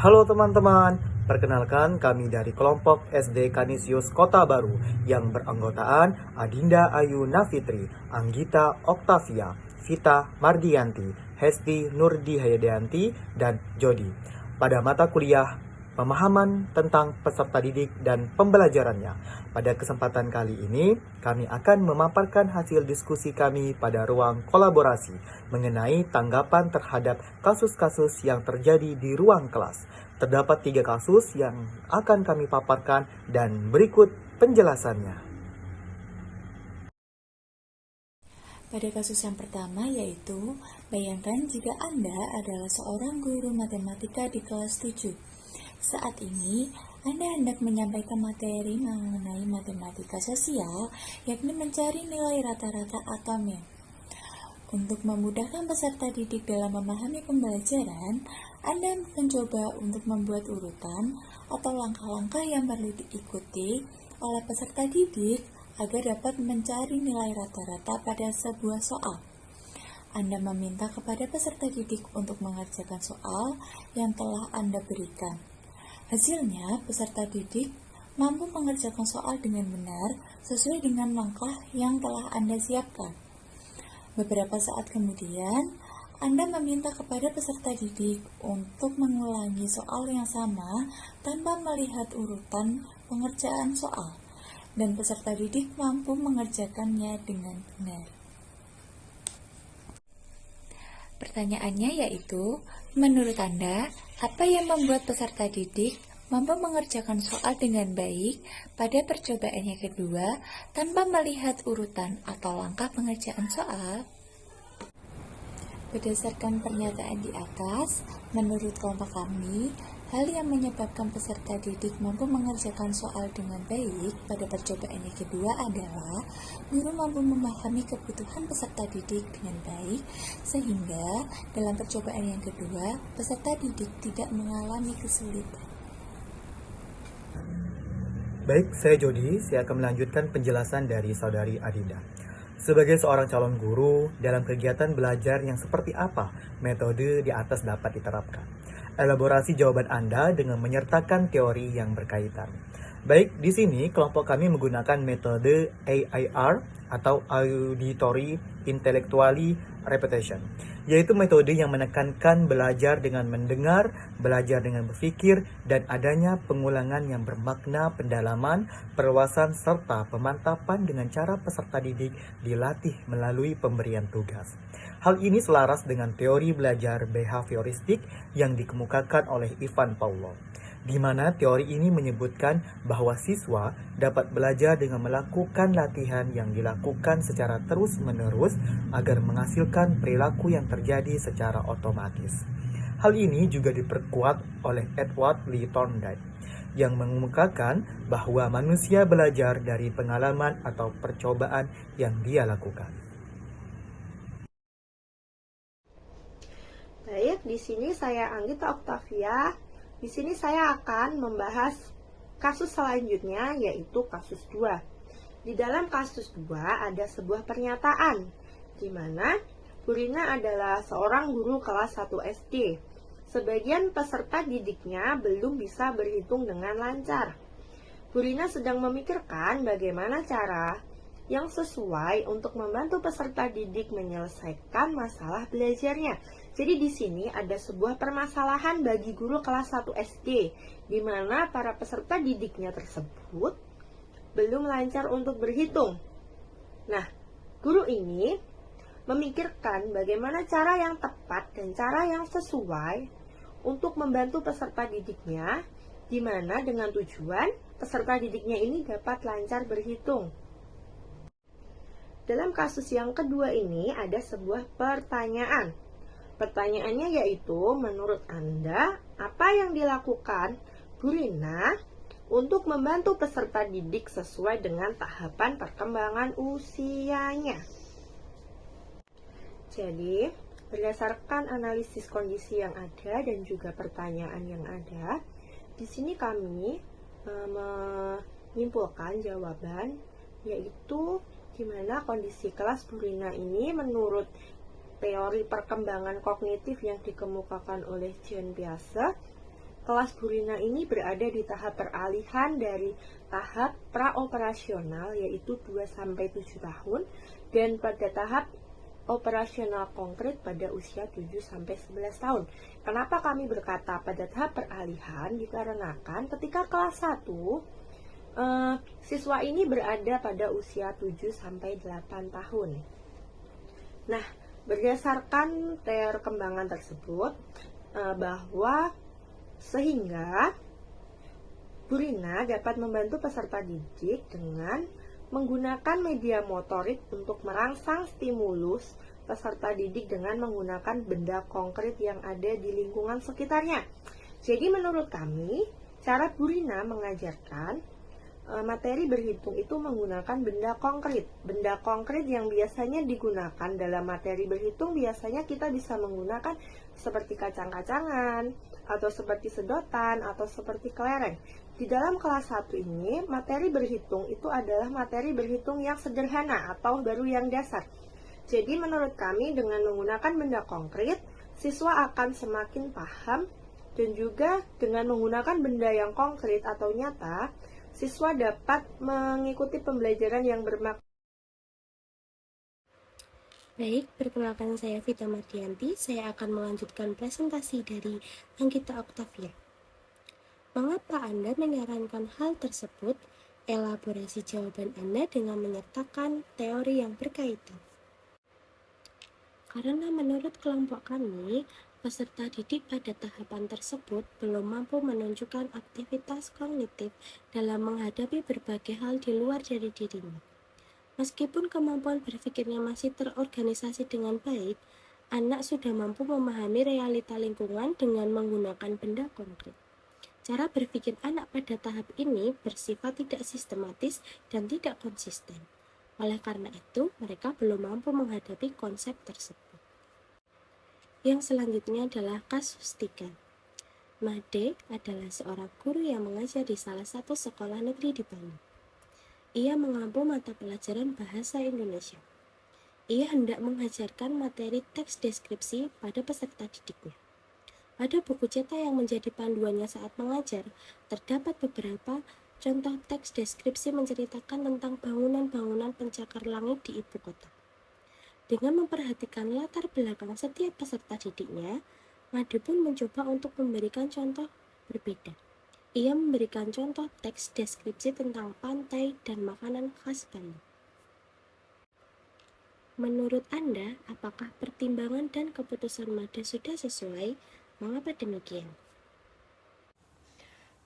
Halo teman-teman, perkenalkan kami dari kelompok SD Kanisius Kota Baru yang beranggotaan Adinda Ayu Nafitri, Anggita Oktavia, Vita Mardianti, Hesti Nurdi Hayadianti, dan Jody. Pada mata kuliah pemahaman tentang peserta didik dan pembelajarannya. Pada kesempatan kali ini, kami akan memaparkan hasil diskusi kami pada ruang kolaborasi mengenai tanggapan terhadap kasus-kasus yang terjadi di ruang kelas. Terdapat 3 kasus yang akan kami paparkan dan berikut penjelasannya. Pada kasus yang pertama yaitu, bayangkan jika Anda adalah seorang guru matematika di kelas 7. Saat ini, Anda hendak menyampaikan materi mengenai matematika sosial, yakni mencari nilai rata-rata atau mean. Untuk memudahkan peserta didik dalam memahami pembelajaran, Anda mencoba untuk membuat urutan atau langkah-langkah yang perlu diikuti oleh peserta didik agar dapat mencari nilai rata-rata pada sebuah soal. Anda meminta kepada peserta didik untuk mengerjakan soal yang telah Anda berikan. Hasilnya, peserta didik mampu mengerjakan soal dengan benar sesuai dengan langkah yang telah Anda siapkan. Beberapa saat kemudian, Anda meminta kepada peserta didik untuk mengulangi soal yang sama tanpa melihat urutan pengerjaan soal, dan peserta didik mampu mengerjakannya dengan benar. Pertanyaannya yaitu, menurut Anda, apa yang membuat peserta didik mampu mengerjakan soal dengan baik pada percobaan yang kedua tanpa melihat urutan atau langkah pengerjaan soal? Berdasarkan pernyataan di atas, menurut kelompok kami, hal yang menyebabkan peserta didik mampu mengerjakan soal dengan baik pada percobaan yang kedua adalah guru mampu memahami kebutuhan peserta didik dengan baik, sehingga dalam percobaan yang kedua, peserta didik tidak mengalami kesulitan. Baik, saya Jody. Saya akan melanjutkan penjelasan dari Saudari Adinda. Sebagai seorang calon guru, dalam kegiatan belajar yang seperti apa metode di atas dapat diterapkan? Elaborasi jawaban Anda dengan menyertakan teori yang berkaitan. Baik, di sini kelompok kami menggunakan metode AIR atau Auditory Intellectually Repetition, yaitu metode yang menekankan belajar dengan mendengar, belajar dengan berpikir, dan adanya pengulangan yang bermakna pendalaman, perluasan, serta pemantapan dengan cara peserta didik dilatih melalui pemberian tugas. Hal ini selaras dengan teori belajar behavioristik yang dikemukakan oleh Ivan Pavlov, di mana teori ini menyebutkan bahwa siswa dapat belajar dengan melakukan latihan yang dilakukan secara terus-menerus agar menghasilkan perilaku yang terjadi secara otomatis. Hal ini juga diperkuat oleh Edward Lee Thorndike yang mengemukakan bahwa manusia belajar dari pengalaman atau percobaan yang dia lakukan. Baik, di sini saya Anggita Oktavia. Di sini saya akan membahas kasus selanjutnya, yaitu kasus 2. Di dalam kasus 2 ada sebuah pernyataan, di mana Bu Rina adalah seorang guru kelas 1 SD. Sebagian peserta didiknya belum bisa berhitung dengan lancar. Bu Rina sedang memikirkan bagaimana cara yang sesuai untuk membantu peserta didik menyelesaikan masalah belajarnya. Jadi di sini ada sebuah permasalahan bagi guru kelas 1 SD, di mana para peserta didiknya tersebut belum lancar untuk berhitung. Nah, guru ini memikirkan bagaimana cara yang tepat dan cara yang sesuai untuk membantu peserta didiknya, di mana dengan tujuan peserta didiknya ini dapat lancar berhitung. Dalam kasus yang kedua ini ada sebuah pertanyaan. Pertanyaannya yaitu, menurut Anda, apa yang dilakukan Bu Rina untuk membantu peserta didik sesuai dengan tahapan perkembangan usianya? Jadi, berdasarkan analisis kondisi yang ada dan juga pertanyaan yang ada, di sini kami menyimpulkan jawaban, yaitu di mana kondisi kelas Bu Rina ini menurut teori perkembangan kognitif yang dikemukakan oleh Jean Piaget, kelas Burina ini berada di tahap peralihan dari tahap praoperasional yaitu 2-7 tahun dan pada tahap operasional konkret pada usia 7-11 tahun. Kenapa kami berkata pada tahap peralihan? Dikarenakan ketika kelas 1 siswa ini berada pada usia 7-8 tahun. Nah, berdasarkan teori perkembangan tersebut, bahwa sehingga Burina dapat membantu peserta didik dengan menggunakan media motorik untuk merangsang stimulus peserta didik dengan menggunakan benda konkret yang ada di lingkungan sekitarnya. Jadi menurut kami, cara Burina mengajarkan materi berhitung itu menggunakan benda konkret. Benda konkret yang biasanya digunakan dalam materi berhitung biasanya kita bisa menggunakan seperti kacang-kacangan, atau seperti sedotan, atau seperti kelereng. Di dalam kelas 1 ini, materi berhitung itu adalah materi berhitung yang sederhana atau baru yang dasar. Jadi menurut kami dengan menggunakan benda konkret, siswa akan semakin paham dan juga dengan menggunakan benda yang konkret atau nyata, siswa dapat mengikuti pembelajaran yang bermakna. Baik, perkenalkan saya Vita Mardianti. Saya akan melanjutkan presentasi dari Anggita Octavia. Mengapa Anda menyarankan hal tersebut? Elaborasi jawaban Anda dengan menyertakan teori yang berkaitan. Karena menurut kelompok kami, peserta didik pada tahapan tersebut belum mampu menunjukkan aktivitas kognitif dalam menghadapi berbagai hal di luar dari dirinya. Meskipun kemampuan berpikirnya masih terorganisasi dengan baik, anak sudah mampu memahami realita lingkungan dengan menggunakan benda konkret. Cara berpikir anak pada tahap ini bersifat tidak sistematis dan tidak konsisten. Oleh karena itu, mereka belum mampu menghadapi konsep tersebut. Yang selanjutnya adalah kasus 3. Made adalah seorang guru yang mengajar di salah satu sekolah negeri di Bali. Ia mengampu mata pelajaran bahasa Indonesia. Ia hendak mengajarkan materi teks deskripsi pada peserta didiknya. Pada buku cetak yang menjadi panduannya saat mengajar, terdapat beberapa contoh teks deskripsi menceritakan tentang bangunan-bangunan pencakar langit di ibu kota. Dengan memperhatikan latar belakang setiap peserta didiknya, Made pun mencoba untuk memberikan contoh berbeda. Ia memberikan contoh teks deskripsi tentang pantai dan makanan khas Bali. Menurut Anda, apakah pertimbangan dan keputusan Made sudah sesuai? Mengapa demikian?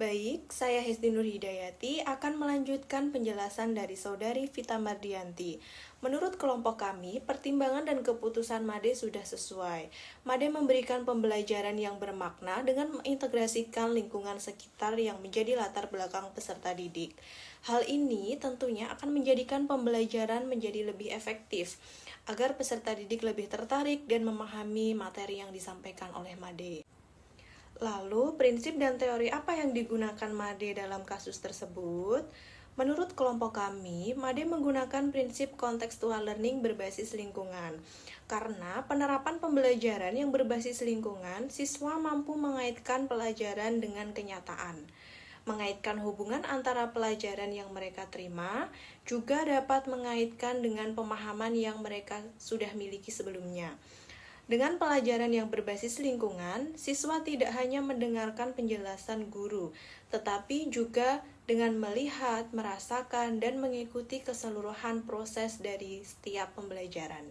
Baik, saya Hesti Nur Hidayati akan melanjutkan penjelasan dari Saudari Vita Mardianti. Menurut kelompok kami, pertimbangan dan keputusan Made sudah sesuai. Made memberikan pembelajaran yang bermakna dengan mengintegrasikan lingkungan sekitar yang menjadi latar belakang peserta didik. Hal ini tentunya akan menjadikan pembelajaran menjadi lebih efektif, agar peserta didik lebih tertarik dan memahami materi yang disampaikan oleh Made. Lalu, prinsip dan teori apa yang digunakan Made dalam kasus tersebut? Menurut kelompok kami, Made menggunakan prinsip contextual learning berbasis lingkungan. Karena penerapan pembelajaran yang berbasis lingkungan, siswa mampu mengaitkan pelajaran dengan kenyataan. Mengaitkan hubungan antara pelajaran yang mereka terima, juga dapat mengaitkan dengan pemahaman yang mereka sudah miliki sebelumnya. Dengan pelajaran yang berbasis lingkungan, siswa tidak hanya mendengarkan penjelasan guru, tetapi juga dengan melihat, merasakan, dan mengikuti keseluruhan proses dari setiap pembelajaran.